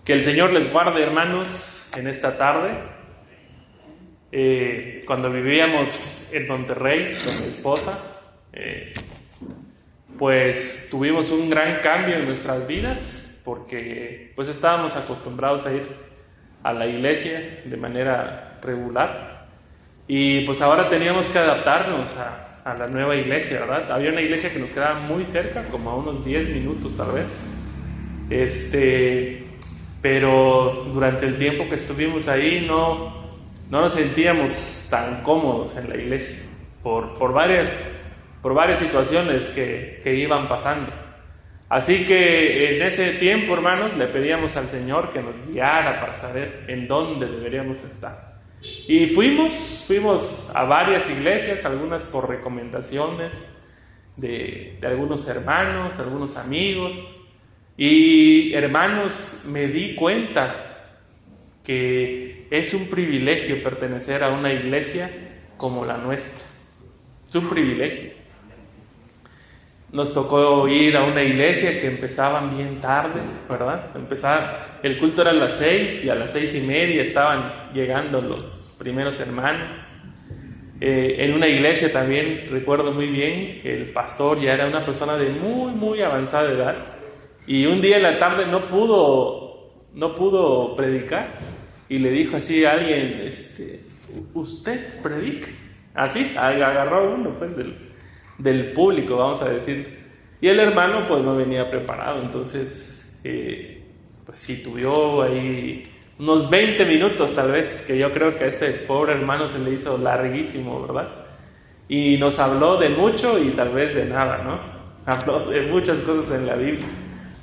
Que el Señor les guarde, hermanos, en esta tarde. Cuando vivíamos en Monterrey con mi esposa, pues tuvimos un gran cambio en nuestras vidas, porque pues estábamos acostumbrados a ir a la iglesia de manera regular, y pues ahora teníamos que adaptarnos a la nueva iglesia, ¿verdad? Había una iglesia que nos quedaba muy cerca, como a unos 10 minutos tal vez, pero durante el tiempo que estuvimos ahí no nos sentíamos tan cómodos en la iglesia por varias situaciones que iban pasando. Así que en ese tiempo, hermanos, le pedíamos al Señor que nos guiara para saber en dónde deberíamos estar. Y fuimos a varias iglesias, algunas por recomendaciones de algunos hermanos, algunos amigos. Y hermanos, me di cuenta que es un privilegio pertenecer a una iglesia como la nuestra. Es un privilegio. Nos tocó ir a una iglesia que empezaban bien tarde, ¿verdad? El culto era a las 6 y a las 6:30 estaban llegando los primeros hermanos. En una iglesia también recuerdo muy bien, el pastor ya era una persona de muy avanzada edad. Y un día en la tarde no pudo predicar, y le dijo así a alguien, ¿usted predica? Así, agarró uno pues del público, vamos a decir. Y el hermano pues no venía preparado, entonces pues sí, tuvo ahí unos 20 minutos tal vez, que yo creo que a este pobre hermano se le hizo larguísimo, ¿verdad? Y nos habló de mucho y tal vez de nada, ¿no? Habló de muchas cosas en la Biblia.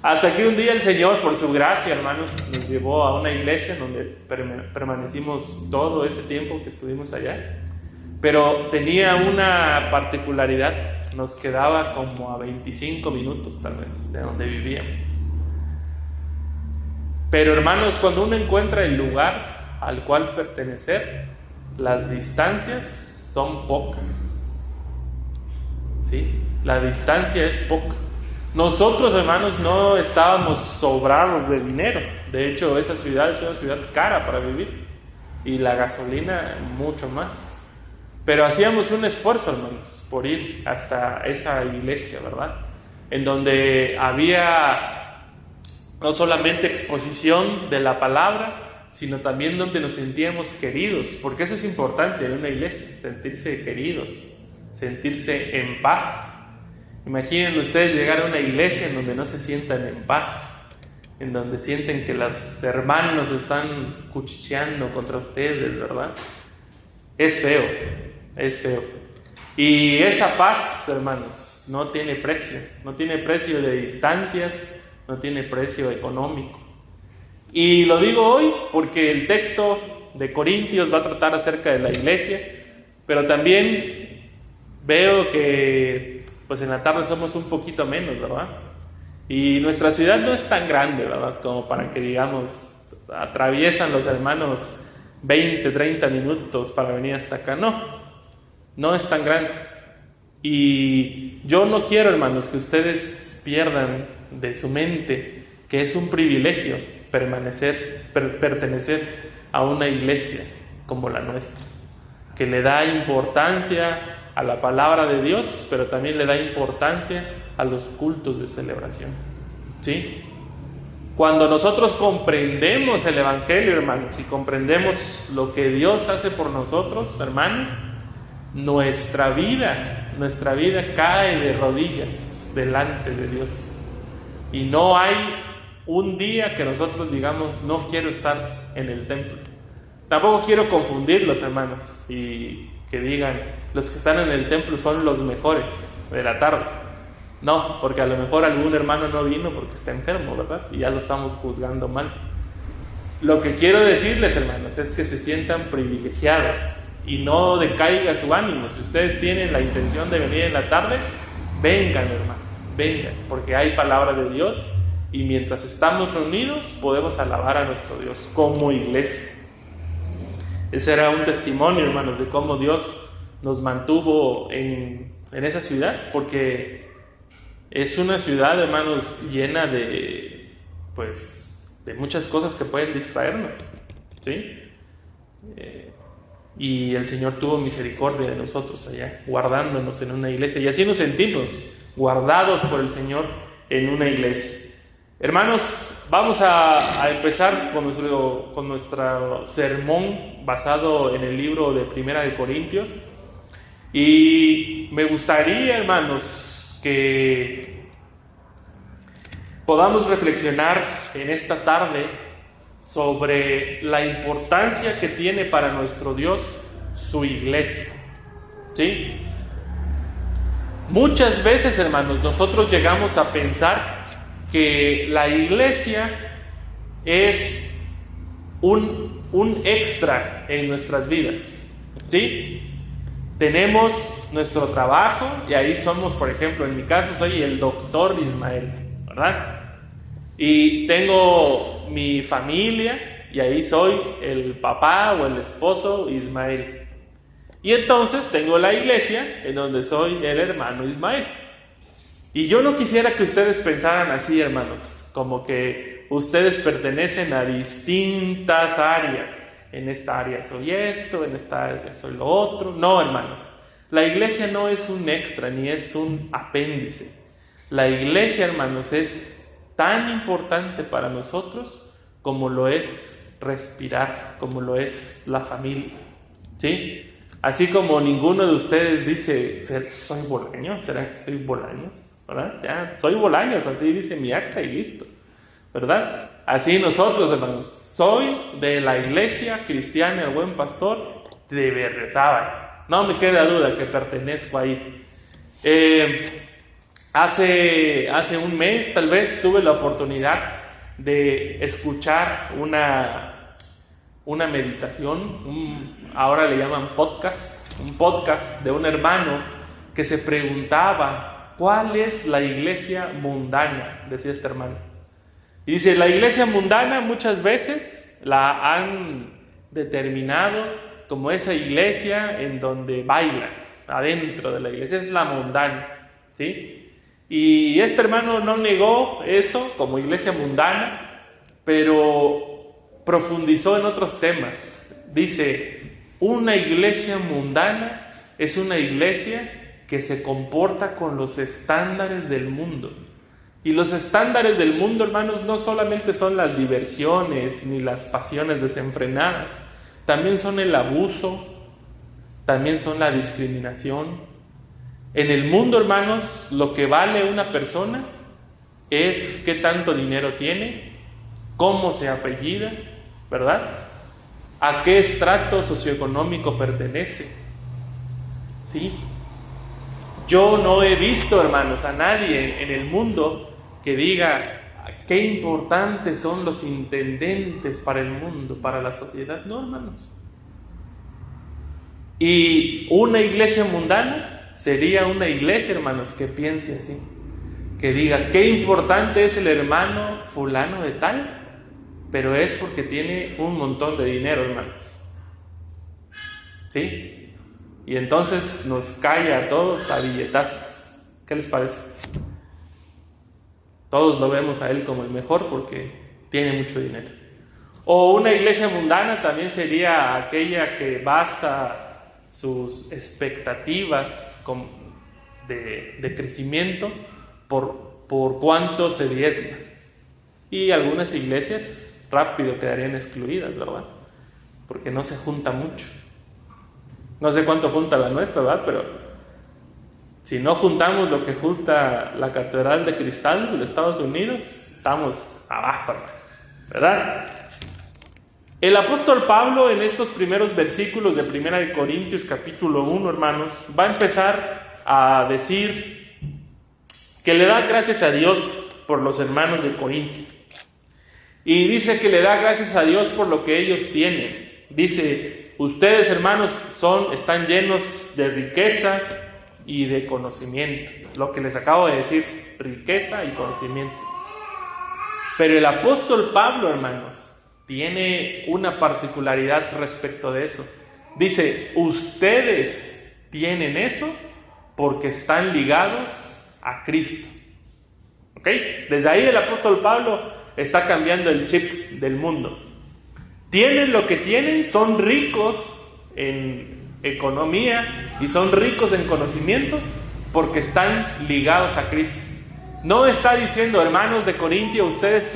Hasta que un día el Señor, por su gracia, hermanos, nos llevó a una iglesia donde permanecimos todo ese tiempo que estuvimos allá. Pero tenía una particularidad, nos quedaba como a 25 minutos tal vez de donde vivíamos. Pero hermanos, cuando uno encuentra el lugar al cual pertenecer, las distancias son pocas. ¿Sí? La distancia es poca. Nosotros, hermanos, no estábamos sobrados de dinero. De hecho, esa ciudad es una ciudad cara para vivir, y la gasolina mucho más. Pero hacíamos un esfuerzo, hermanos, por ir hasta esa iglesia, ¿verdad? En donde había no solamente exposición de la palabra, sino también donde nos sentíamos queridos, porque eso es importante en una iglesia, sentirse queridos, sentirse en paz. Imaginen ustedes llegar a una iglesia en donde no se sientan en paz, en donde sienten que los hermanos están cuchicheando contra ustedes, ¿verdad? Es feo. Y esa paz, hermanos, no tiene precio de distancias, no tiene precio económico. Y lo digo hoy porque el texto de Corintios va a tratar acerca de la iglesia, pero también veo que pues en la tarde somos un poquito menos, ¿verdad? Y nuestra ciudad no es tan grande, ¿verdad? Como para que digamos, atraviesan los hermanos 20, 30 minutos para venir hasta acá. No es tan grande. Y yo no quiero, hermanos, que ustedes pierdan de su mente que es un privilegio pertenecer a una iglesia como la nuestra, que le da importancia a la palabra de Dios, pero también le da importancia a los cultos de celebración. ¿Sí? Cuando nosotros comprendemos el Evangelio, hermanos, y comprendemos lo que Dios hace por nosotros, hermanos, nuestra vida cae de rodillas delante de Dios. Y no hay un día que nosotros digamos, no quiero estar en el templo. Tampoco quiero confundirlos, hermanos, y que digan, los que están en el templo son los mejores de la tarde. No, porque a lo mejor algún hermano no vino porque está enfermo, ¿verdad? Y ya lo estamos juzgando mal. Lo que quiero decirles, hermanos, es que se sientan privilegiados y no decaiga su ánimo. Si ustedes tienen la intención de venir en la tarde, vengan, hermanos, vengan, porque hay palabra de Dios, y mientras estamos reunidos podemos alabar a nuestro Dios como iglesia. Ese era un testimonio, hermanos, de cómo Dios nos mantuvo en esa ciudad, porque es una ciudad, hermanos, llena de, pues, de muchas cosas que pueden distraernos, ¿sí? Y el Señor tuvo misericordia de nosotros allá, guardándonos en una iglesia, y así nos sentimos, guardados por el Señor en una iglesia. Hermanos, vamos a empezar con nuestro sermón basado en el libro de Primera de Corintios, y me gustaría, hermanos, que podamos reflexionar en esta tarde sobre la importancia que tiene para nuestro Dios su iglesia, ¿sí? Muchas veces, hermanos, nosotros llegamos a pensar que la iglesia es un extra en nuestras vidas, ¿sí? Tenemos nuestro trabajo y ahí somos, por ejemplo, en mi caso soy el doctor Ismael, ¿verdad? Y tengo mi familia y ahí soy el papá o el esposo Ismael. Y entonces tengo la iglesia en donde soy el hermano Ismael. Y yo no quisiera que ustedes pensaran así, hermanos, como que ustedes pertenecen a distintas áreas. En esta área soy esto, en esta área soy lo otro. No, hermanos, la iglesia no es un extra ni es un apéndice. La iglesia, hermanos, es tan importante para nosotros como lo es respirar, como lo es la familia, ¿sí? Así como ninguno de ustedes dice, ¿soy bolaño? ¿Será que soy bolaño? ¿Verdad? Ya, soy bolaños, así dice mi acta y listo, ¿verdad? Así nosotros, hermanos, soy de la iglesia cristiana El Buen Pastor de Berriozábal. No me queda duda que pertenezco ahí. Hace un mes tal vez tuve la oportunidad de escuchar una meditación, ahora le llaman podcast, un podcast de un hermano que se preguntaba, ¿cuál es la iglesia mundana? Decía este hermano. Y dice, la iglesia mundana muchas veces la han determinado como esa iglesia en donde bailan, adentro de la iglesia, es la mundana, ¿sí? Y este hermano no negó eso como iglesia mundana, pero profundizó en otros temas. Dice, una iglesia mundana es una iglesia que se comporta con los estándares del mundo. Y los estándares del mundo, hermanos, no solamente son las diversiones ni las pasiones desenfrenadas, también son el abuso, también son la discriminación. En el mundo, hermanos, lo que vale una persona es qué tanto dinero tiene, cómo se apellida, ¿verdad? A qué estrato socioeconómico pertenece, ¿sí? Yo no he visto, hermanos, a nadie en el mundo que diga qué importantes son los intendentes para el mundo, para la sociedad. No, hermanos. Y una iglesia mundana sería una iglesia, hermanos, que piense así, que diga qué importante es el hermano fulano de tal, pero es porque tiene un montón de dinero, hermanos, ¿sí? Y entonces nos cae a todos a billetazos. ¿Qué les parece? Todos lo vemos a él como el mejor porque tiene mucho dinero. O una iglesia mundana también sería aquella que basa sus expectativas de crecimiento por cuánto se diezma. Y algunas iglesias rápido quedarían excluidas, ¿verdad? Porque no se junta mucho. No sé cuánto junta la nuestra, ¿verdad? Pero si no juntamos lo que junta la Catedral de Cristal de Estados Unidos, estamos abajo, ¿verdad? El apóstol Pablo en estos primeros versículos de 1 de Corintios capítulo 1, hermanos, va a empezar a decir que le da gracias a Dios por los hermanos de Corinto. Y dice que le da gracias a Dios por lo que ellos tienen. Dice, ustedes, hermanos, están llenos de riqueza y de conocimiento. Lo que les acabo de decir, riqueza y conocimiento. Pero el apóstol Pablo, hermanos, tiene una particularidad respecto de eso. Dice, ustedes tienen eso porque están ligados a Cristo. ¿Ok? Desde ahí el apóstol Pablo está cambiando el chip del mundo. Tienen lo que tienen, son ricos en economía y son ricos en conocimientos porque están ligados a Cristo. No está diciendo, hermanos de Corintio, ustedes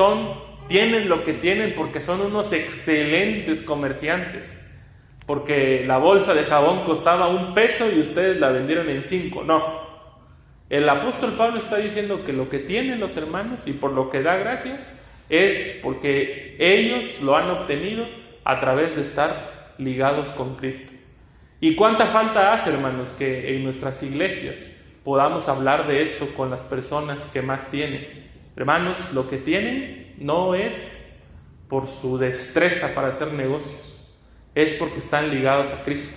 tienen lo que tienen porque son unos excelentes comerciantes, porque la bolsa de jabón costaba $1 y ustedes la vendieron en 5. No, el apóstol Pablo está diciendo que lo que tienen los hermanos y por lo que da gracias es porque ellos lo han obtenido a través de estar ligados con Cristo. ¿Y cuánta falta hace, hermanos, que en nuestras iglesias podamos hablar de esto con las personas que más tienen? Hermanos, lo que tienen no es por su destreza para hacer negocios, es porque están ligados a Cristo.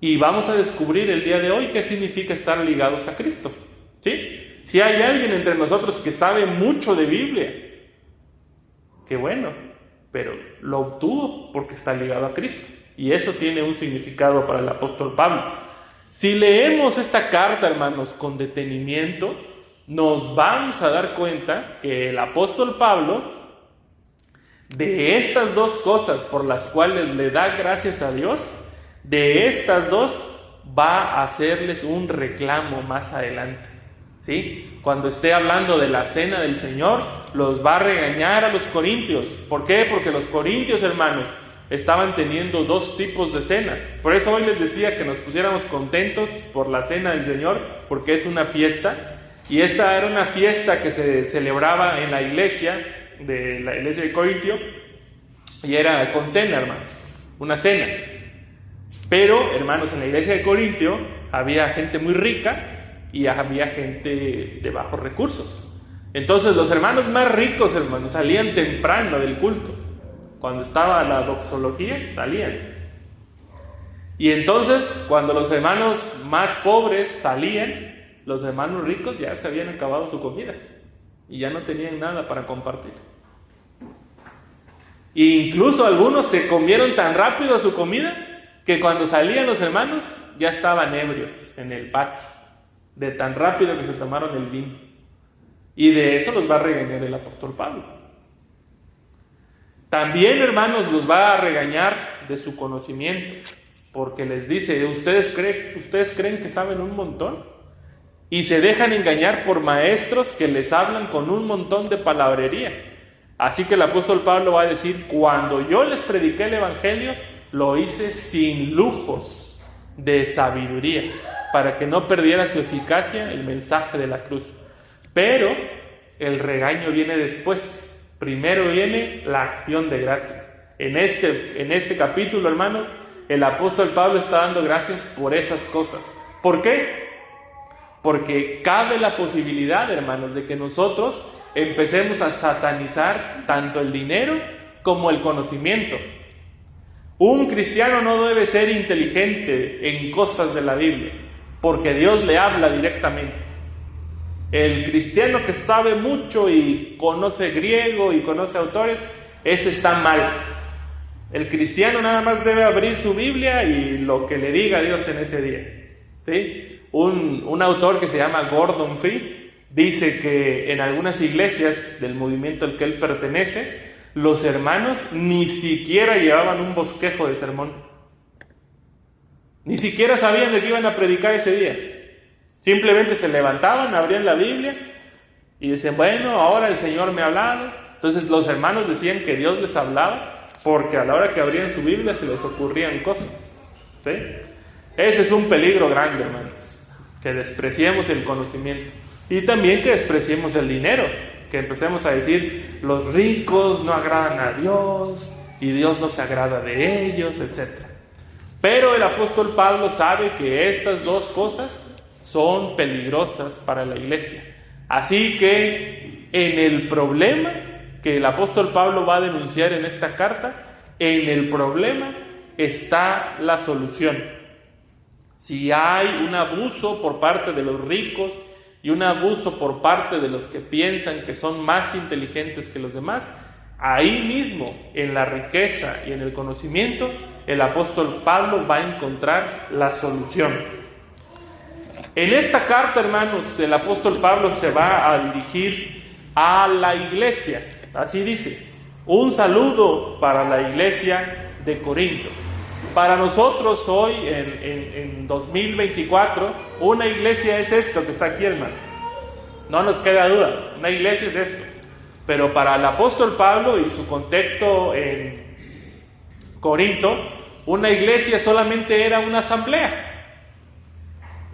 Y vamos a descubrir el día de hoy qué significa estar ligados a Cristo. ¿Sí? Si hay alguien entre nosotros que sabe mucho de Biblia, qué bueno, pero lo obtuvo porque está ligado a Cristo. Y eso tiene un significado para el apóstol Pablo. Si leemos esta carta, hermanos, con detenimiento, nos vamos a dar cuenta que el apóstol Pablo, de estas dos cosas por las cuales le da gracias a Dios, de estas dos va a hacerles un reclamo más adelante. ¿Sí? Cuando esté hablando de la cena del Señor, los va a regañar a los corintios. ¿Por qué? Porque los corintios, hermanos, estaban teniendo dos tipos de cena. Por eso hoy les decía que nos pusiéramos contentos por la cena del Señor, porque es una fiesta. Y esta era una fiesta que se celebraba en la iglesia de Corintio, y era con cena, hermanos, una cena. Pero, hermanos, en la iglesia de Corintio había gente muy rica y había gente de bajos recursos. Entonces los hermanos más ricos, hermanos, salían temprano del culto. Cuando estaba la doxología, salían. Y entonces, cuando los hermanos más pobres salían, los hermanos ricos ya se habían acabado su comida y ya no tenían nada para compartir. E incluso algunos se comieron tan rápido su comida que cuando salían los hermanos ya estaban ebrios en el patio, de tan rápido que se tomaron el vino. Y de eso los va a regañar el apóstol Pablo. También, hermanos, los va a regañar de su conocimiento, porque les dice, ¿ustedes creen que saben un montón? Y se dejan engañar por maestros que les hablan con un montón de palabrería. Así que el apóstol Pablo va a decir, cuando yo les prediqué el evangelio, lo hice sin lujos de sabiduría, para que no perdiera su eficacia el mensaje de la cruz. Pero el regaño viene después. Primero viene la acción de gracias. En este capítulo, hermanos, el apóstol Pablo está dando gracias por esas cosas. ¿Por qué? Porque cabe la posibilidad, hermanos, de que nosotros empecemos a satanizar tanto el dinero como el conocimiento. Un cristiano no debe ser inteligente en cosas de la Biblia, porque Dios le habla directamente. El cristiano que sabe mucho y conoce griego y conoce autores, ese está mal. El cristiano nada más debe abrir su Biblia y lo que le diga Dios en ese día. ¿Sí? Un autor que se llama Gordon Fee dice que en algunas iglesias del movimiento al que él pertenece, los hermanos ni siquiera llevaban un bosquejo de sermón. Ni siquiera sabían de qué iban a predicar ese día. Simplemente se levantaban, abrían la Biblia y decían, bueno, ahora el Señor me ha hablado. Entonces los hermanos decían que Dios les hablaba porque a la hora que abrían su Biblia se les ocurrían cosas. ¿Sí? Ese es un peligro grande, hermanos, que despreciemos el conocimiento y también que despreciemos el dinero, que empecemos a decir, los ricos no agradan a Dios y Dios no se agrada de ellos, etc. Pero el apóstol Pablo sabe que estas dos cosas son peligrosas para la iglesia. Así que en el problema que el apóstol Pablo va a denunciar en esta carta, en el problema está la solución. Si hay un abuso por parte de los ricos y un abuso por parte de los que piensan que son más inteligentes que los demás, ahí mismo, en la riqueza y en el conocimiento, el apóstol Pablo va a encontrar la solución. En esta carta, hermanos, el apóstol Pablo se va a dirigir a la iglesia. Así dice: un saludo para la iglesia de Corinto. Para nosotros hoy, en 2024, una iglesia es esto que está aquí, hermanos. No nos queda duda, una iglesia es esto. Pero para el apóstol Pablo y su contexto en Corinto, una iglesia solamente era una asamblea.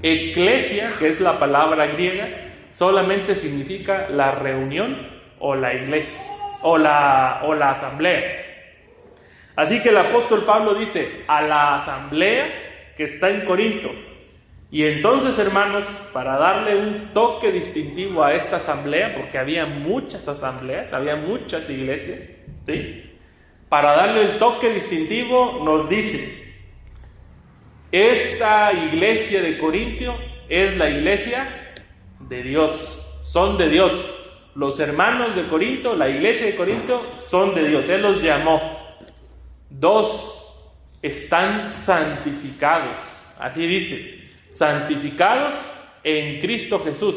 Eclesia, que es la palabra griega, solamente significa la reunión o la iglesia o la asamblea. Así que el apóstol Pablo dice a la asamblea que está en Corinto. Y entonces, hermanos, para darle un toque distintivo a esta asamblea, porque había muchas asambleas, había muchas iglesias, ¿sí? Para darle el toque distintivo nos dice: esta iglesia de Corintio es la iglesia de Dios, son de Dios. Los hermanos de Corinto, la iglesia de Corinto, son de Dios. Él los llamó. 2, están santificados. Así dice: santificados en Cristo Jesús.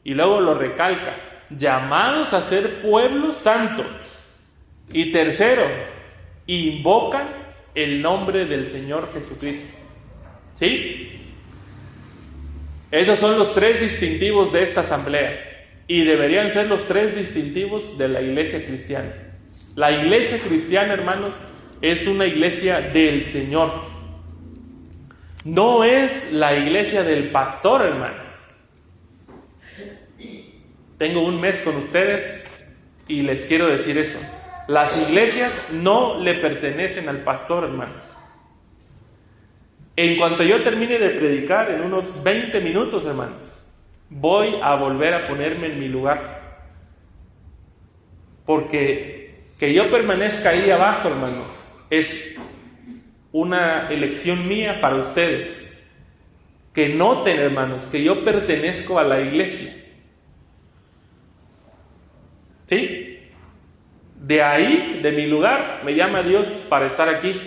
Y luego lo recalca: llamados a ser pueblo santo. Y 3, invocan el nombre del Señor Jesucristo. ¿Sí? Esos son los 3 distintivos de esta asamblea. Y deberían ser los 3 distintivos de la iglesia cristiana. La iglesia cristiana, hermanos, es una iglesia del Señor. No es la iglesia del pastor, hermanos. Tengo un mes con ustedes y les quiero decir eso. Las iglesias no le pertenecen al pastor, hermanos. En cuanto yo termine de predicar, en unos 20 minutos, hermanos, voy a volver a ponerme en mi lugar. Porque que yo permanezca ahí abajo, hermanos, es una elección mía para ustedes. Que noten, hermanos, que yo pertenezco a la iglesia. ¿Sí? De ahí, de mi lugar, me llama Dios para estar aquí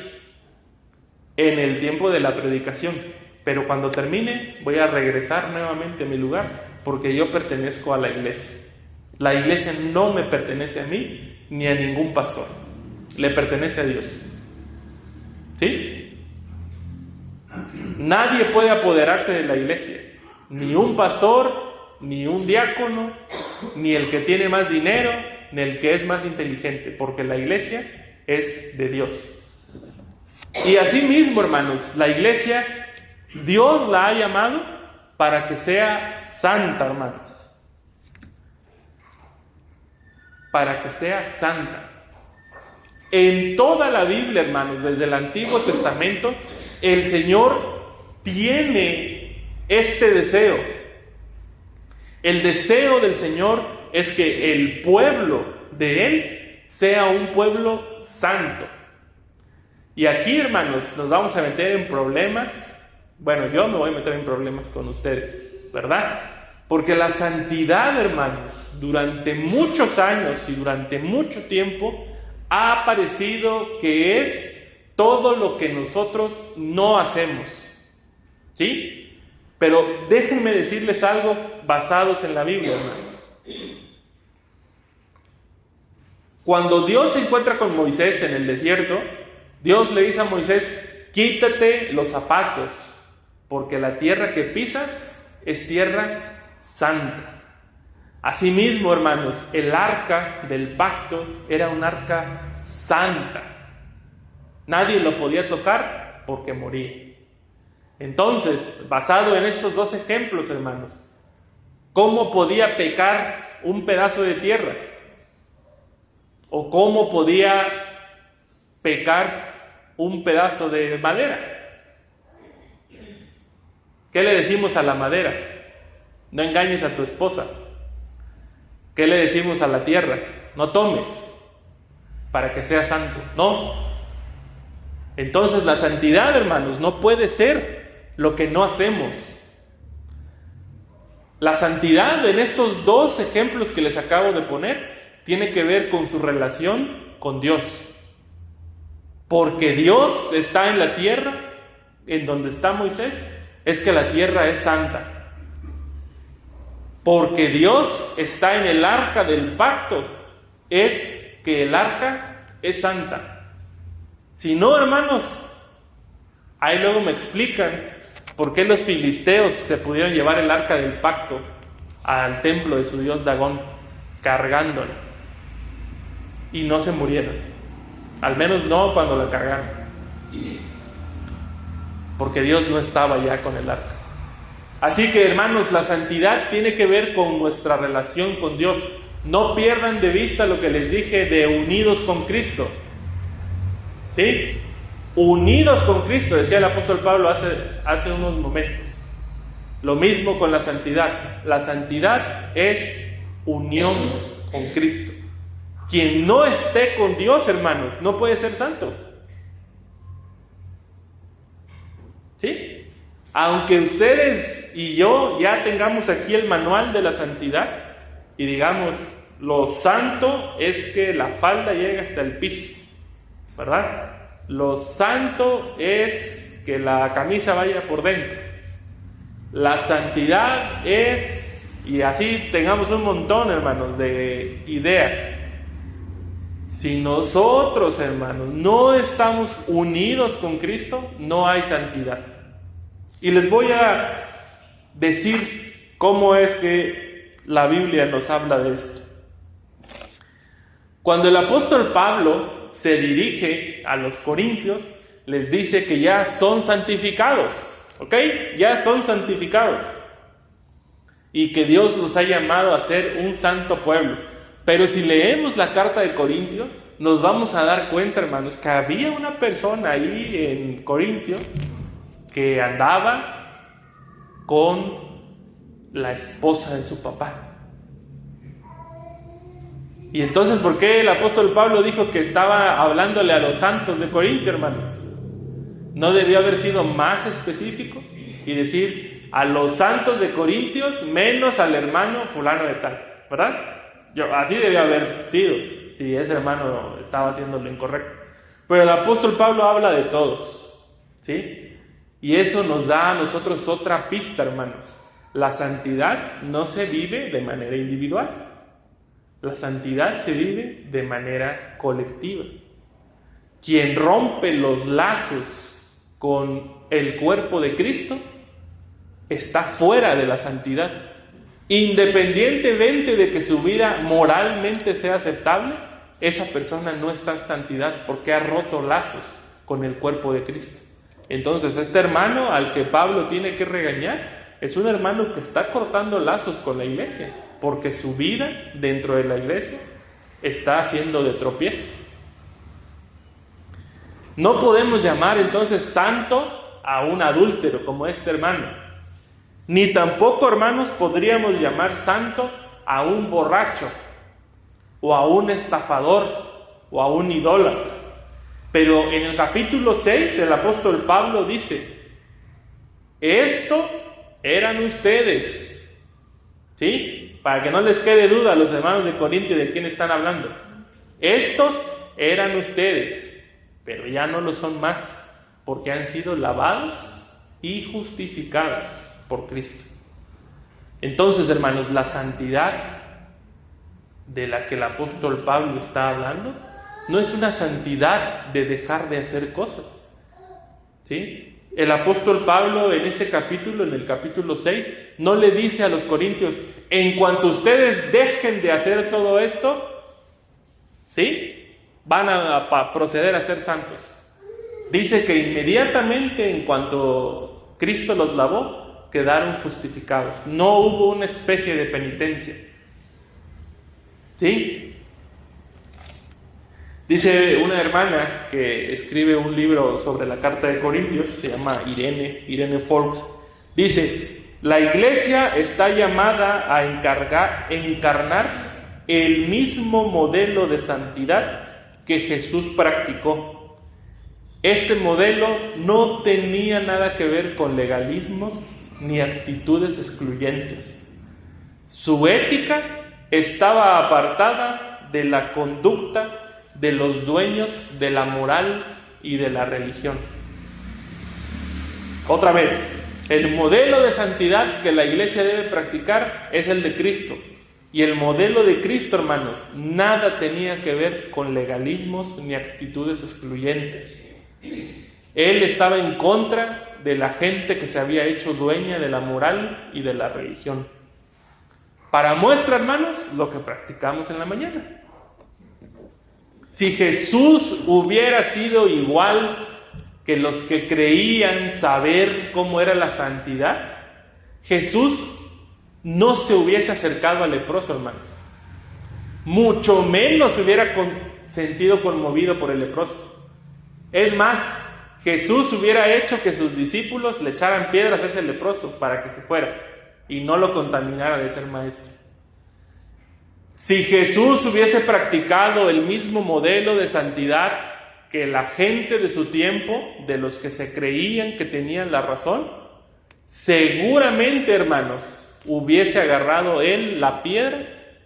en el tiempo de la predicación. Pero cuando termine, voy a regresar nuevamente a mi lugar, porque yo pertenezco a la iglesia. La iglesia no me pertenece a mí ni a ningún pastor. Le pertenece a Dios. ¿Sí? Nadie puede apoderarse de la iglesia. Ni un pastor, ni un diácono, ni el que tiene más dinero, ni el que es más inteligente, porque la iglesia es de Dios. Y así mismo, hermanos, la iglesia, Dios la ha llamado para que sea santa, hermanos. Para que sea santa. En toda la Biblia, hermanos, desde el Antiguo Testamento, el Señor tiene este deseo. El deseo del Señor es que el pueblo de Él sea un pueblo santo. Y aquí, hermanos, nos vamos a meter en problemas. Bueno, yo me voy a meter en problemas con ustedes, ¿verdad? Porque la santidad, hermanos, durante muchos años y durante mucho tiempo ha parecido que es todo lo que nosotros no hacemos. ¿Sí? Pero déjenme decirles algo basados en la Biblia, hermanos. Cuando Dios se encuentra con Moisés en el desierto, Dios le dice a Moisés: quítate los zapatos, porque la tierra que pisas es tierra santa. Asimismo, hermanos, el arca del pacto era un arca santa. Nadie lo podía tocar porque moría. Entonces, basado en estos 2 ejemplos, hermanos, ¿cómo podía pecar un pedazo de tierra? ¿O cómo podía pecar un pedazo de madera? ¿Qué le decimos a la madera? No engañes a tu esposa. ¿Qué le decimos a la tierra? No tomes para que seas santo. No. Entonces la santidad, hermanos, no puede ser lo que no hacemos. La santidad en estos 2 ejemplos que les acabo de poner tiene que ver con su relación con Dios. Porque Dios está en la tierra, en donde está Moisés, es que la tierra es santa. Porque Dios está en el arca del pacto, es que el arca es santa. Si no, hermanos, ahí luego me explican por qué los filisteos se pudieron llevar el arca del pacto al templo de su dios Dagón, cargándola, y no se murieron. Al menos no cuando la cargaron, porque Dios no estaba ya con el arca. Así que, hermanos, la santidad tiene que ver con nuestra relación con Dios. No pierdan de vista lo que les dije de unidos con Cristo. ¿Sí? Unidos con Cristo, decía el apóstol Pablo hace unos momentos. Lo mismo con la santidad. La santidad es unión con Cristo. Quien no esté con Dios, hermanos, no puede ser santo. ¿Sí? Aunque ustedes y yo ya tengamos aquí el manual de la santidad y digamos, lo santo es que la falda llegue hasta el piso, ¿verdad? Lo santo es que la camisa vaya por dentro. La santidad es, y así tengamos un montón, hermanos, de ideas. Si nosotros, hermanos, no estamos unidos con Cristo, no hay santidad. Y les voy a decir cómo es que la Biblia nos habla de esto. Cuando el apóstol Pablo se dirige a los corintios, les dice que ya son santificados, ¿ok? Ya son santificados. Y que Dios los ha llamado a ser un santo pueblo. Pero si leemos la carta de Corintios, nos vamos a dar cuenta, hermanos, que había una persona ahí en Corintio que andaba con la esposa de su papá. Y entonces, ¿por qué el apóstol Pablo dijo que estaba hablándole a los santos de Corintio, hermanos? ¿No debió haber sido más específico y decir a los santos de Corintios menos al hermano fulano de tal? ¿Verdad? Así debió haber sido, si ese hermano estaba haciendo lo incorrecto. Pero el apóstol Pablo habla de todos, ¿sí? Y eso nos da a nosotros otra pista, hermanos. La santidad no se vive de manera individual. La santidad se vive de manera colectiva. Quien rompe los lazos con el cuerpo de Cristo está fuera de la santidad. Independientemente de que su vida moralmente sea aceptable, esa persona no está en santidad porque ha roto lazos con el cuerpo de Cristo. Entonces, este hermano al que Pablo tiene que regañar es un hermano que está cortando lazos con la iglesia, porque su vida dentro de la iglesia está haciendo de tropiezo. No podemos llamar entonces santo a un adúltero como este hermano, ni tampoco, hermanos, podríamos llamar santo a un borracho, o a un estafador, o a un idólatra. Pero en el capítulo 6 el apóstol Pablo dice: esto eran ustedes, ¿sí? Para que no les quede duda a los hermanos de Corintio de quién están hablando. Estos eran ustedes, pero ya no lo son más, porque han sido lavados y justificados por Cristo. Entonces, hermanos, la santidad de la que el apóstol Pablo está hablando no es una santidad de dejar de hacer cosas, ¿sí? El apóstol Pablo en este capítulo, en el capítulo 6, no le dice a los corintios: en cuanto ustedes dejen de hacer todo esto, ¿sí?, van a proceder a ser santos. Dice que inmediatamente, en cuanto Cristo los lavó, quedaron justificados. No hubo una especie de penitencia, ¿sí? Dice una hermana que escribe un libro sobre la carta de Corintios, se llama Irene Forbes, dice: la iglesia está llamada a encarnar el mismo modelo de santidad que Jesús practicó. Este modelo no tenía nada que ver con legalismos ni actitudes excluyentes. Su ética estaba apartada de la conducta de los dueños de la moral y de la religión. Otra vez, el modelo de santidad que la iglesia debe practicar es el de Cristo. Y el modelo de Cristo, hermanos, nada tenía que ver con legalismos ni actitudes excluyentes. Él estaba en contra de la gente que se había hecho dueña de la moral y de la religión. Para muestra, hermanos, lo que practicamos en la mañana. Si Jesús hubiera sido igual que los que creían saber cómo era la santidad, Jesús no se hubiese acercado al leproso, hermanos. Mucho menos se hubiera sentido conmovido por el leproso. Es más, Jesús hubiera hecho que sus discípulos le echaran piedras a ese leproso para que se fuera y no lo contaminara de ser maestro. Si Jesús hubiese practicado el mismo modelo de santidad que la gente de su tiempo, de los que se creían que tenían la razón, seguramente, hermanos, hubiese agarrado él la piedra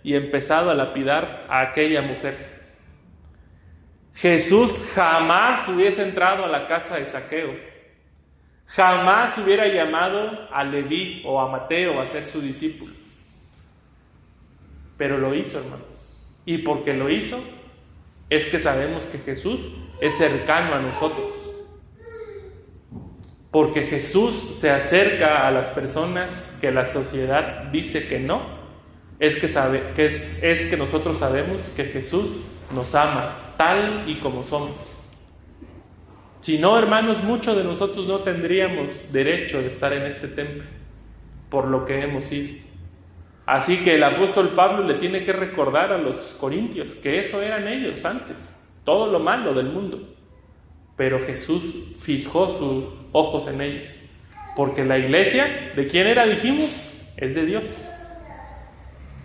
y empezado a lapidar a aquella mujer. Jesús jamás hubiese entrado a la casa de Zaqueo, jamás hubiera llamado a Leví o a Mateo a ser su discípulo. Pero lo hizo, hermanos. Y porque lo hizo, es que sabemos que Jesús es cercano a nosotros. Porque Jesús se acerca a las personas que la sociedad dice que no, es que nosotros sabemos que Jesús nos ama tal y como somos. Si no, hermanos, muchos de nosotros no tendríamos derecho de estar en este templo por lo que hemos sido. Así que el apóstol Pablo le tiene que recordar a los corintios que eso eran ellos antes, todo lo malo del mundo. Pero Jesús fijó sus ojos en ellos, porque la iglesia, ¿de quién era? Dijimos, es de Dios.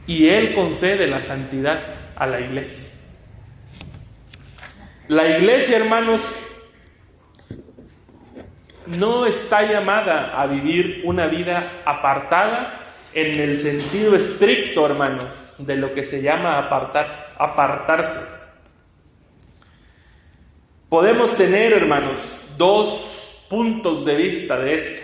Y Él concede la santidad a la iglesia. La iglesia, hermanos, no está llamada a vivir una vida apartada en el sentido estricto, hermanos, de lo que se llama apartarse. Podemos tener, hermanos, dos puntos de vista de esto,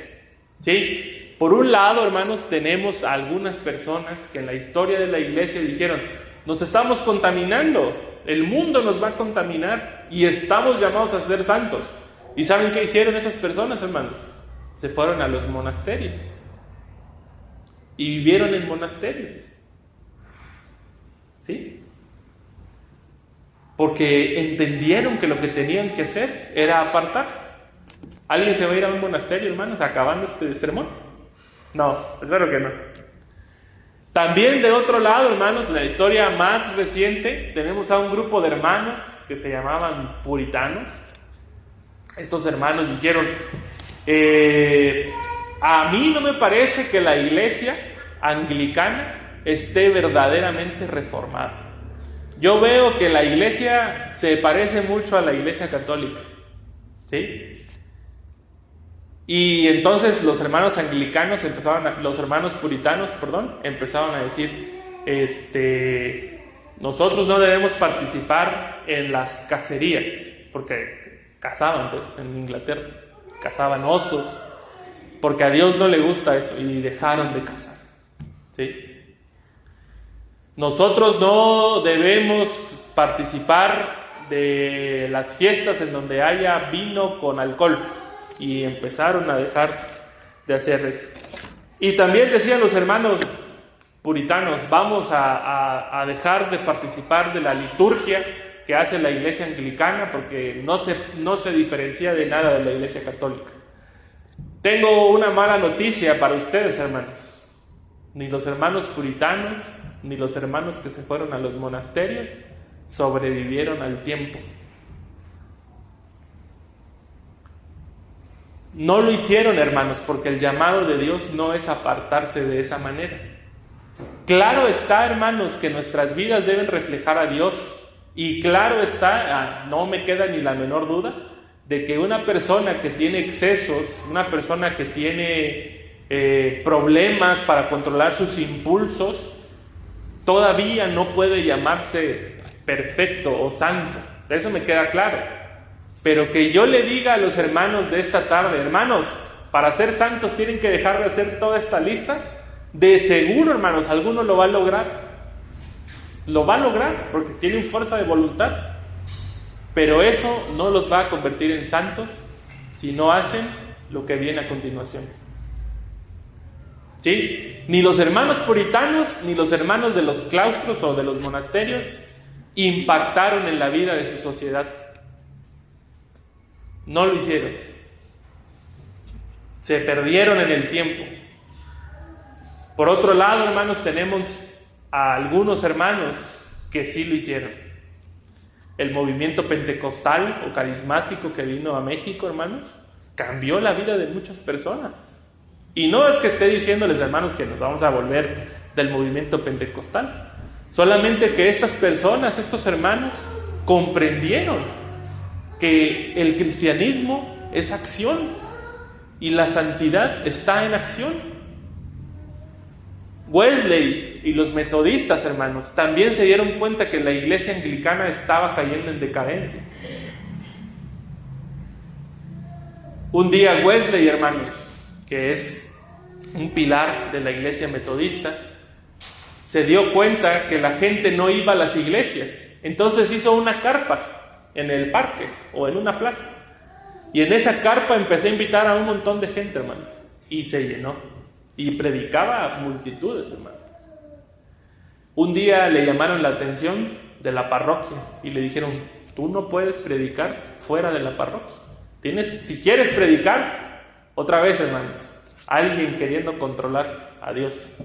¿sí? Por un lado, hermanos, tenemos a algunas personas que en la historia de la iglesia dijeron: nos estamos contaminando, el mundo nos va a contaminar y estamos llamados a ser santos. ¿Y saben qué hicieron esas personas, hermanos? Se fueron a los monasterios y vivieron en monasterios, ¿sí? Porque entendieron que lo que tenían que hacer era apartarse. ¿Alguien se va a ir a un monasterio, hermanos, acabando este sermón? No, espero que no. También de otro lado, hermanos, en la historia más reciente, tenemos a un grupo de hermanos que se llamaban puritanos. Estos hermanos dijeron: a mí no me parece que la iglesia anglicana esté verdaderamente reformada. Yo veo que la iglesia se parece mucho a la iglesia católica, ¿sí? Y entonces los hermanos anglicanos los hermanos puritanos, empezaron a decir: nosotros no debemos participar en las cacerías, porque cazaban, pues, en Inglaterra, cazaban osos, porque a Dios no le gusta eso, y dejaron de cazar, ¿sí? Nosotros no debemos participar de las fiestas en donde haya vino con alcohol, y empezaron a dejar de hacer eso. Y también decían los hermanos puritanos: vamos a dejar de participar de la liturgia que hace la iglesia anglicana, porque no se diferencia de nada de la iglesia católica. Tengo una mala noticia para ustedes, hermanos. Ni los hermanos puritanos, ni los hermanos que se fueron a los monasterios sobrevivieron al tiempo. No lo hicieron, hermanos, porque el llamado de Dios no es apartarse de esa manera. Claro está, hermanos, que nuestras vidas deben reflejar a Dios. Y claro está, no me queda ni la menor duda, de que una persona que tiene excesos, una persona que tiene problemas para controlar sus impulsos, todavía no puede llamarse perfecto o santo. Eso me queda claro. Pero que yo le diga a los hermanos de esta tarde: hermanos, para ser santos tienen que dejar de hacer toda esta lista, de seguro, hermanos, alguno lo va a lograr. Lo va a lograr porque tienen fuerza de voluntad. Pero eso no los va a convertir en santos si no hacen lo que viene a continuación. ¿Sí? Ni los hermanos puritanos, ni los hermanos de los claustros o de los monasterios impactaron en la vida de su sociedad. No lo hicieron. Se perdieron en el tiempo. Por otro lado, hermanos, tenemos a algunos hermanos que sí lo hicieron. El movimiento pentecostal o carismático que vino a México, hermanos, cambió la vida de muchas personas. Y no es que esté diciéndoles, hermanos, que nos vamos a volver del movimiento pentecostal. Solamente que estas personas, estos hermanos, comprendieron que el cristianismo es acción y la santidad está en acción. Wesley y los metodistas, hermanos, también se dieron cuenta que la iglesia anglicana estaba cayendo en decadencia. Un día Wesley, hermanos, que es un pilar de la iglesia metodista, se dio cuenta que la gente no iba a las iglesias. Entonces hizo una carpa en el parque o en una plaza. Y en esa carpa empezó a invitar a un montón de gente, hermanos. Y se llenó. Y predicaba a multitudes, hermanos. Un día le llamaron la atención de la parroquia y le dijeron: tú no puedes predicar fuera de la parroquia. Si quieres predicar, otra vez, hermanos, alguien queriendo controlar a Dios.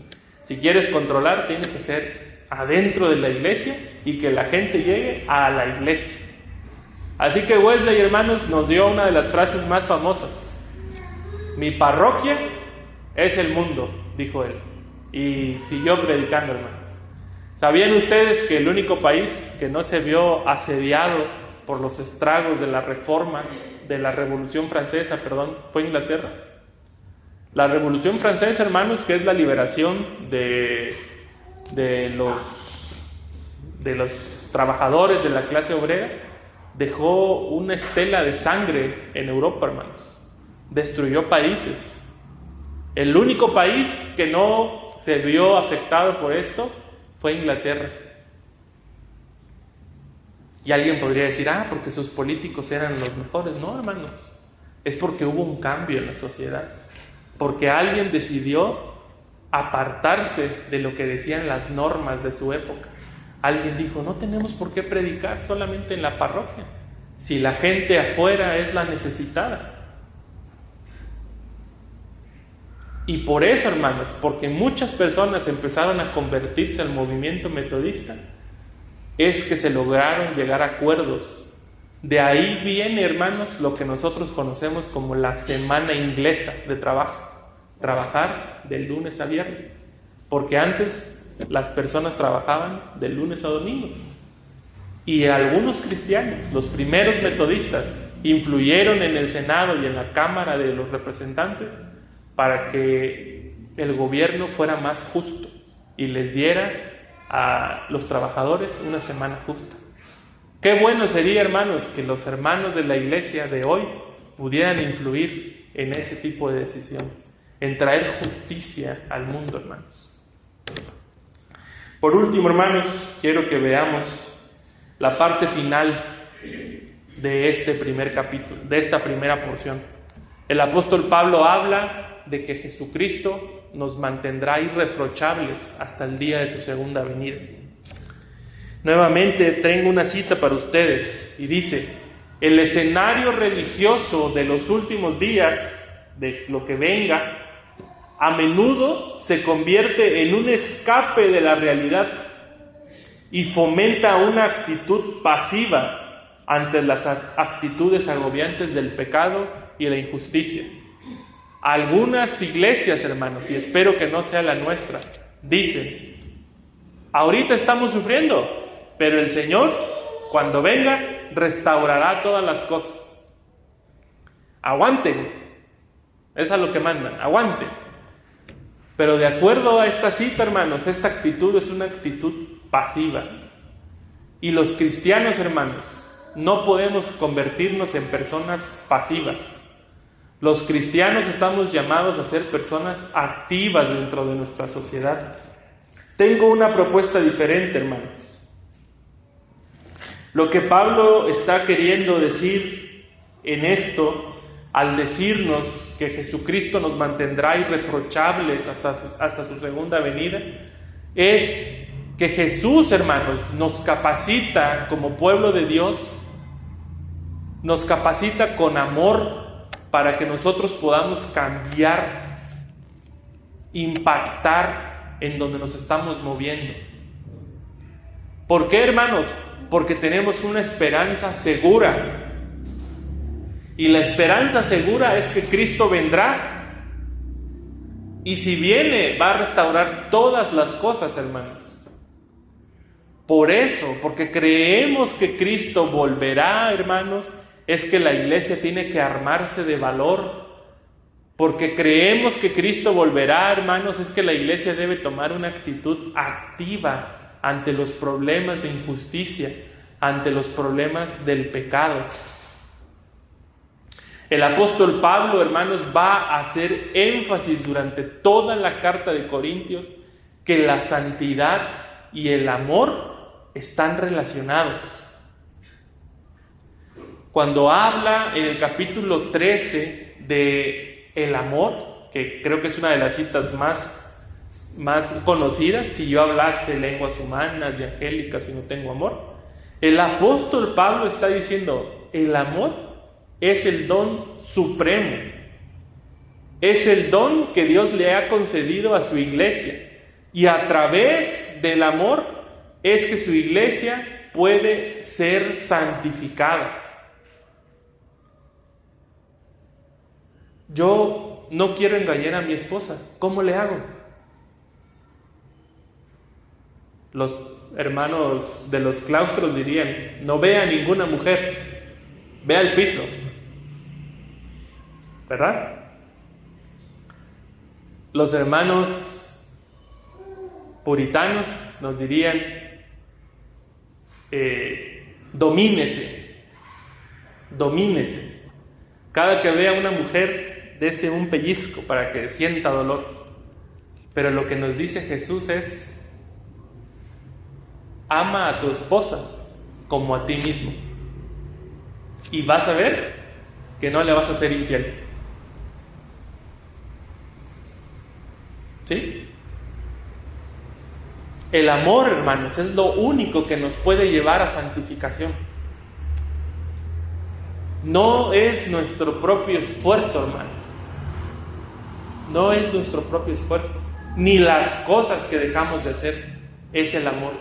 Si quieres controlar, tiene que ser adentro de la iglesia y que la gente llegue a la iglesia. Así que Wesley, hermanos, nos dio una de las frases más famosas: mi parroquia es el mundo, dijo él. Y siguió predicando, hermanos. ¿Sabían ustedes que el único país que no se vio asediado por los estragos de la reforma, de la Revolución Francesa, fue Inglaterra? La Revolución Francesa, hermanos, que es la liberación de los trabajadores de la clase obrera, dejó una estela de sangre en Europa, hermanos. Destruyó países. El único país que no se vio afectado por esto fue Inglaterra. Y alguien podría decir: porque sus políticos eran los mejores. No, hermanos, es porque hubo un cambio en la sociedad, porque alguien decidió apartarse de lo que decían las normas de su época. Alguien dijo: no tenemos por qué predicar solamente en la parroquia, si la gente afuera es la necesitada. Y por eso, hermanos, porque muchas personas empezaron a convertirse al movimiento metodista, es que se lograron llegar a acuerdos. De ahí viene, hermanos, lo que nosotros conocemos como la semana inglesa de trabajo. Trabajar de lunes a viernes. Porque antes las personas trabajaban de lunes a domingo. Y algunos cristianos, los primeros metodistas, influyeron en el Senado y en la Cámara de los Representantes para que el gobierno fuera más justo y les diera a los trabajadores una semana justa. Qué bueno sería, hermanos, que los hermanos de la iglesia de hoy pudieran influir en ese tipo de decisiones, en traer justicia al mundo, hermanos. Por último, hermanos, quiero que veamos la parte final de este primer capítulo, de esta primera porción. El apóstol Pablo habla de que Jesucristo nos mantendrá irreprochables hasta el día de su segunda venida. Nuevamente tengo una cita para ustedes y dice: el escenario religioso de los últimos días, de lo que venga, a menudo se convierte en un escape de la realidad y fomenta una actitud pasiva ante las actitudes agobiantes del pecado y la injusticia. Algunas iglesias, hermanos, y espero que no sea la nuestra, dicen: ahorita estamos sufriendo, pero el Señor, cuando venga, restaurará todas las cosas. Aguanten, es a lo que mandan, aguanten. Pero de acuerdo a esta cita, hermanos, esta actitud es una actitud pasiva. Y los cristianos, hermanos, no podemos convertirnos en personas pasivas. Los cristianos estamos llamados a ser personas activas dentro de nuestra sociedad. Tengo una propuesta diferente, hermanos. Lo que Pablo está queriendo decir en esto, al decirnos que Jesucristo nos mantendrá irreprochables hasta su segunda venida, es que Jesús, hermanos, nos capacita como pueblo de Dios, nos capacita con amor para que nosotros podamos cambiar, impactar en donde nos estamos moviendo. ¿Por qué, hermanos? Porque tenemos una esperanza segura. Y la esperanza segura es que Cristo vendrá. Y si viene, va a restaurar todas las cosas, hermanos. Por eso, porque creemos que Cristo volverá, hermanos, es que la iglesia tiene que armarse de valor. Porque creemos que Cristo volverá, hermanos, es que la iglesia debe tomar una actitud activa ante los problemas de injusticia, ante los problemas del pecado. El apóstol Pablo, hermanos, va a hacer énfasis durante toda la carta de Corintios que la santidad y el amor están relacionados. Cuando habla en el capítulo 13 de el amor, que creo que es una de las citas más conocidas, si yo hablase lenguas humanas y angélicas y no tengo amor, el apóstol Pablo está diciendo, el amor es el don supremo, es el don que Dios le ha concedido a su iglesia, y a través del amor es que su iglesia puede ser santificada. Yo no quiero engañar a mi esposa, ¿cómo le hago? Los hermanos de los claustros dirían, no vea a ninguna mujer, vea al piso, ¿verdad? Los hermanos puritanos nos dirían, domínese. Cada que vea a una mujer, dese un pellizco para que sienta dolor. Pero lo que nos dice Jesús es, ama a tu esposa como a ti mismo. Y vas a ver que no le vas a ser infiel. ¿Sí? El amor, hermanos, es lo único que nos puede llevar a santificación. No es nuestro propio esfuerzo, hermanos. No es nuestro propio esfuerzo, ni las cosas que dejamos de hacer, es el amor.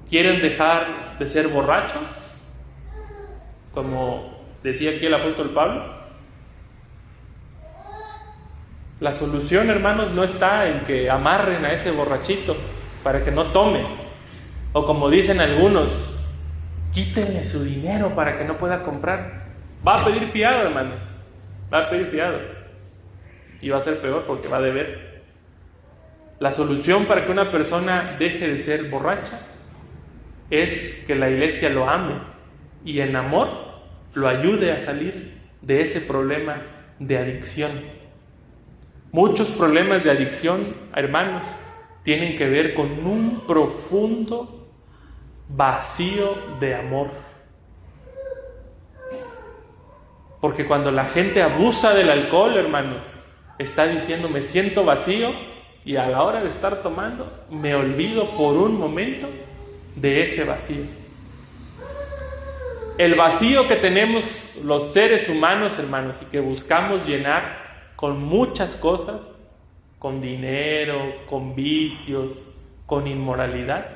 ¿Quieren dejar de ser borrachos? Como decía aquí el apóstol Pablo. La solución, hermanos, no está en que amarren a ese borrachito para que no tome. O como dicen algunos, quítenle su dinero para que no pueda comprar. Va a pedir fiado, hermanos. Va a pedir fiado. Y va a ser peor porque va a deber. La solución para que una persona deje de ser borracha es que la iglesia lo ame y en amor lo ayude a salir de ese problema de adicción. Muchos problemas de adicción, hermanos, tienen que ver con un profundo vacío de amor. Porque cuando la gente abusa del alcohol, hermanos, está diciendo, me siento vacío, y a la hora de estar tomando, me olvido por un momento de ese vacío. El vacío que tenemos los seres humanos, hermanos, y que buscamos llenar con muchas cosas, con dinero, con vicios, con inmoralidad,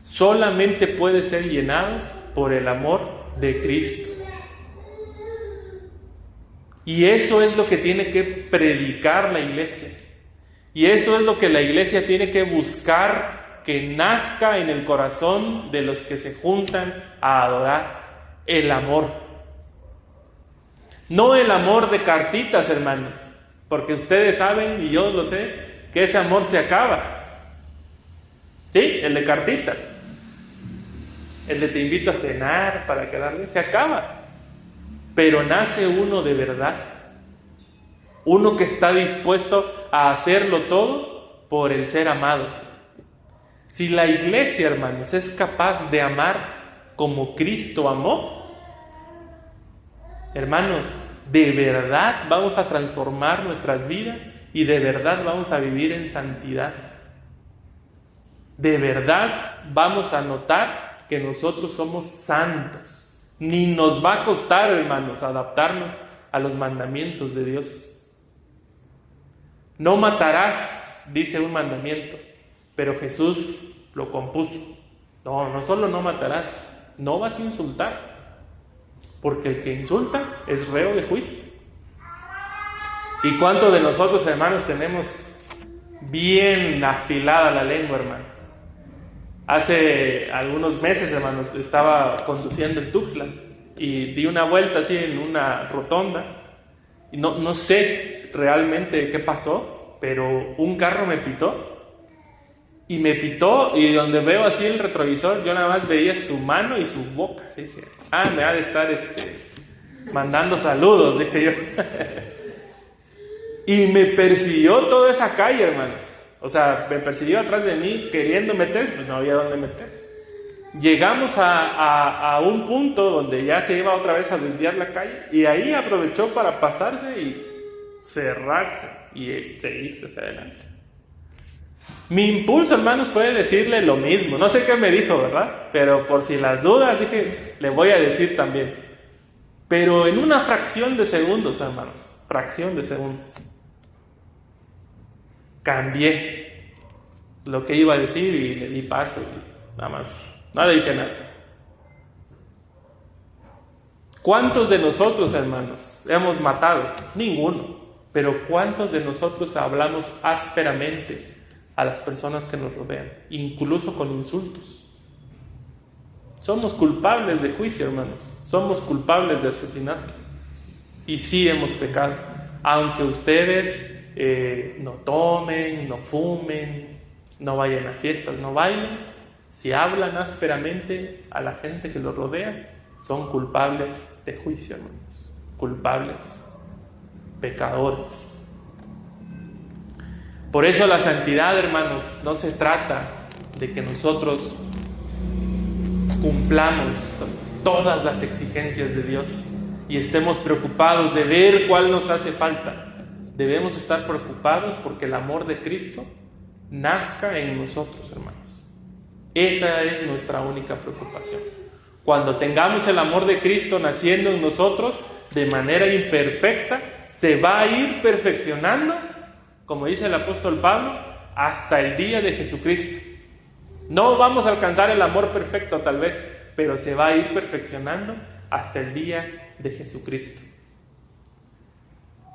solamente puede ser llenado por el amor de Cristo. Y eso es lo que tiene que predicar la iglesia. Y eso es lo que la iglesia tiene que buscar que nazca en el corazón de los que se juntan a adorar, el amor. No el amor de cartitas, hermanos, porque ustedes saben, y yo lo sé, que ese amor se acaba. ¿Sí? El de cartitas. El de te invito a cenar para quedarle, se acaba. Pero nace uno de verdad. Uno que está dispuesto a hacerlo todo por el ser amados. Si la iglesia, hermanos, es capaz de amar como Cristo amó, hermanos, de verdad vamos a transformar nuestras vidas y de verdad vamos a vivir en santidad. De verdad vamos a notar que nosotros somos santos. Ni nos va a costar, hermanos, adaptarnos a los mandamientos de Dios. No matarás, dice un mandamiento, pero Jesús lo compuso. No solo no matarás, no vas a insultar, porque el que insulta es reo de juicio. ¿Y cuántos de nosotros, hermanos, tenemos bien afilada la lengua, hermanos? Hace algunos meses, hermanos, estaba conduciendo en Tuxtla y di una vuelta así en una rotonda y no sé realmente qué pasó, pero un carro me pitó y donde veo así el retrovisor, yo nada más veía su mano y su boca. Así dije, me ha de estar mandando saludos, dije yo. Y me persiguió toda esa calle, hermanos. O sea, me persiguió atrás de mí queriendo meterse, pues no había dónde meterse. Llegamos a un punto donde ya se iba otra vez a desviar la calle y ahí aprovechó para pasarse y cerrarse y seguirse hacia adelante. Mi impulso, hermanos, fue decirle lo mismo. No sé qué me dijo, ¿verdad? Pero por si las dudas, dije, le voy a decir también. Pero en una fracción de segundos, hermanos, fracción de segundos, cambié lo que iba a decir y le di paso y nada más, no le dije nada. ¿Cuántos de nosotros, hermanos, hemos matado? Ninguno. Pero ¿cuántos de nosotros hablamos ásperamente a las personas que nos rodean, incluso con insultos? Somos culpables de juicio, hermanos. Somos culpables de asesinato. Y sí hemos pecado. Aunque ustedes no tomen, no fumen, no vayan a fiestas, no bailen, si hablan ásperamente a la gente que los rodea, son culpables de juicio, hermanos. Culpables, pecadores. Por eso la santidad, hermanos, no se trata de que nosotros cumplamos todas las exigencias de Dios y estemos preocupados de ver cuál nos hace falta. Debemos estar preocupados porque el amor de Cristo nazca en nosotros, hermanos. Esa es nuestra única preocupación. Cuando tengamos el amor de Cristo naciendo en nosotros de manera imperfecta, se va a ir perfeccionando, como dice el apóstol Pablo, hasta el día de Jesucristo. No vamos a alcanzar el amor perfecto tal vez, pero se va a ir perfeccionando hasta el día de Jesucristo.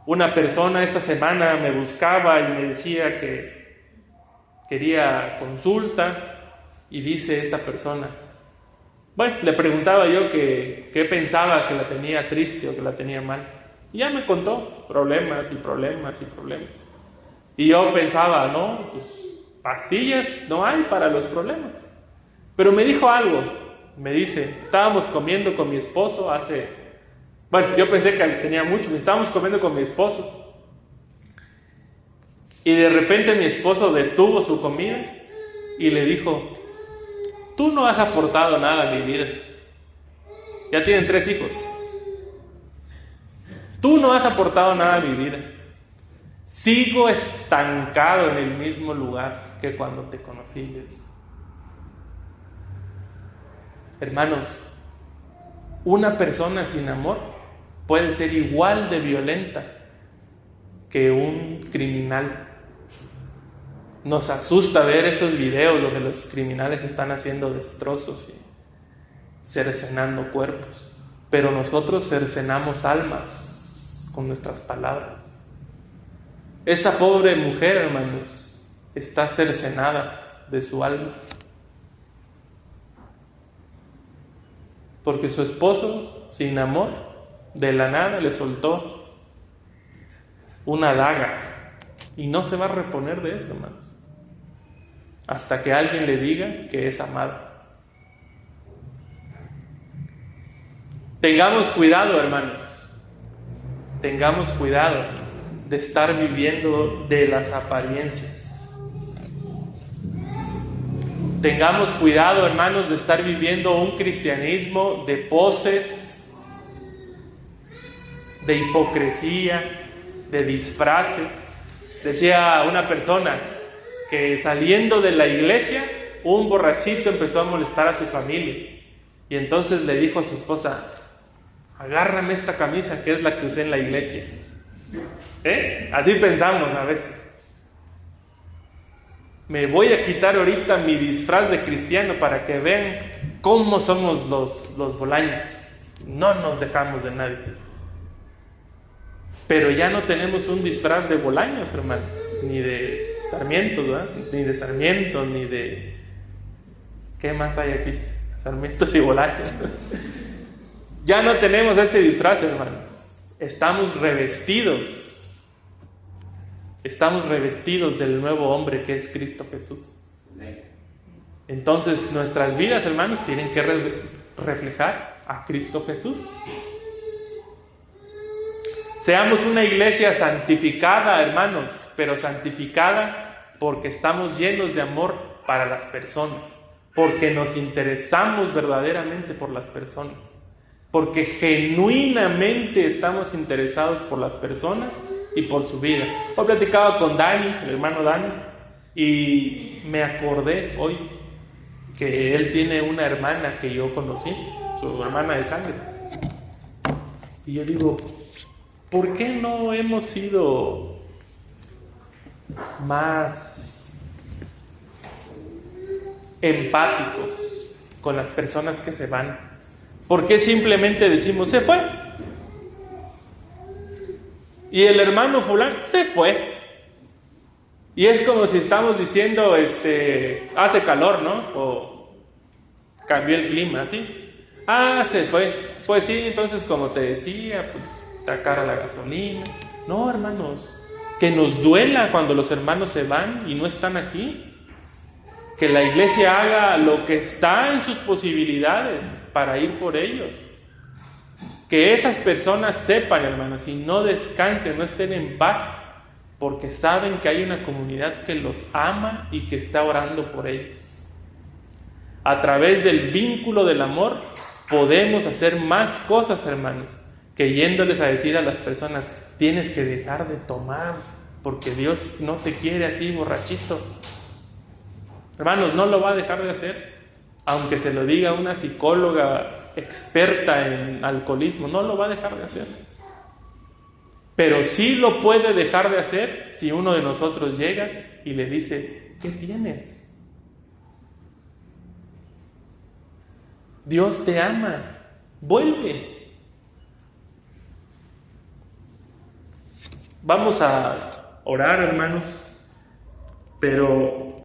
Una persona esta semana me buscaba y me decía que quería consulta y dice esta persona, bueno, le preguntaba yo qué pensaba, que la tenía triste o que la tenía mal. Y ya me contó problemas y problemas y problemas. Y yo pensaba, no, pues pastillas no hay para los problemas. Pero me dijo algo, me dice, estábamos comiendo con mi esposo yo pensé que tenía mucho, estábamos comiendo con mi esposo. Y de repente mi esposo detuvo su comida y le dijo, tú no has aportado nada a mi vida. Ya tienen 3 hijos. Tú no has aportado nada a mi vida. Sigo estancado en el mismo lugar que cuando te conocí, le dijo. Hermanos, una persona sin amor puede ser igual de violenta que un criminal. Nos asusta ver esos videos donde los criminales están haciendo destrozos y cercenando cuerpos, pero nosotros cercenamos almas con nuestras palabras. Esta pobre mujer, hermanos, está cercenada de su alma porque su esposo, sin amor, de la nada le soltó una daga y no se va a reponer de eso, hermanos, hasta que alguien le diga que es amada. Tengamos cuidado, hermanos, tengamos cuidado de estar viviendo de las apariencias. Tengamos cuidado, hermanos, de estar viviendo un cristianismo de poses, de hipocresía, de disfraces. Decía una persona que saliendo de la iglesia, un borrachito empezó a molestar a su familia. Y entonces le dijo a su esposa: agárrame esta camisa que es la que usé en la iglesia. Así pensamos a veces. Me voy a quitar ahorita mi disfraz de cristiano para que vean cómo somos los bolaños. No nos dejamos de nadie. Pero ya no tenemos un disfraz de bolaños, hermanos, ni de sarmientos, ¿verdad? Ni de sarmientos, ni de... ¿Qué más hay aquí? Sarmientos y bolaños. Ya no tenemos ese disfraz, hermanos. Estamos revestidos del nuevo hombre que es Cristo Jesús. Entonces nuestras vidas, hermanos, tienen que reflejar a Cristo Jesús. Seamos una iglesia santificada, hermanos, pero santificada porque estamos llenos de amor para las personas, porque nos interesamos verdaderamente por las personas, porque genuinamente estamos interesados por las personas y por su vida. Hoy platicaba con Dani, el hermano Dani, y me acordé hoy que él tiene una hermana que yo conocí, su hermana de sangre. Y yo digo, ¿por qué no hemos sido más empáticos con las personas que se van? ¿Por qué simplemente decimos, se fue? Y el hermano fulano se fue. Y es como si estamos diciendo, hace calor, ¿no? O cambió el clima, ¿sí? Se fue. Pues sí, entonces como te decía, pues está cara la gasolina. No, hermanos, que nos duela cuando los hermanos se van y no están aquí. Que la iglesia haga lo que está en sus posibilidades para ir por ellos. Que esas personas sepan, hermanos, y no descansen, no estén en paz, porque saben que hay una comunidad que los ama y que está orando por ellos. A través del vínculo del amor podemos hacer más cosas, hermanos, que yéndoles a decir a las personas, tienes que dejar de tomar, porque Dios no te quiere así borrachito. Hermanos, no lo va a dejar de hacer, aunque se lo diga una psicóloga experta en alcoholismo, no lo va a dejar de hacer. Pero sí lo puede dejar de hacer si uno de nosotros llega y le dice, ¿qué tienes? Dios te ama, vuelve. Vamos a orar, hermanos, pero